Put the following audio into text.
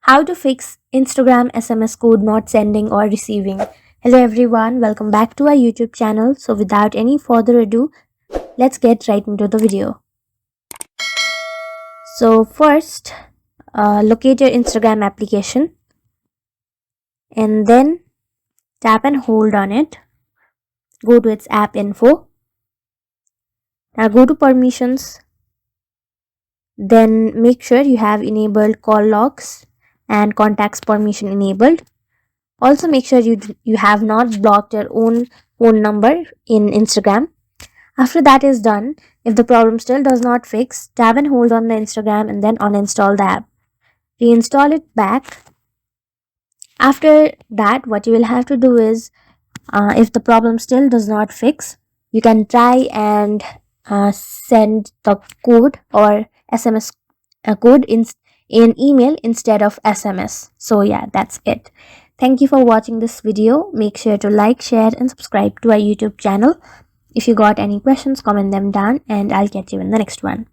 How to fix Instagram SMS code not sending or receiving. Hello everyone, welcome back to our YouTube channel. So without any further ado, let's get right into the video. So first, locate your Instagram application and then tap and hold on it. Go to its app info. Now go to permissions. Then make sure you have enabled call logs and contacts permission enabled. Also make sure you have not blocked your own phone number in Instagram. After that is done, if the problem still does not fix, tap and hold on the Instagram and then uninstall the app. Reinstall it back. After that, what you will have to do is, if the problem still does not fix, you can try and send the code or SMS code in email instead of SMS. So yeah, that's it. Thank you for watching this video. Make sure to like, share and subscribe to our YouTube channel. If you got any questions, comment them down and I'll catch you in the next one.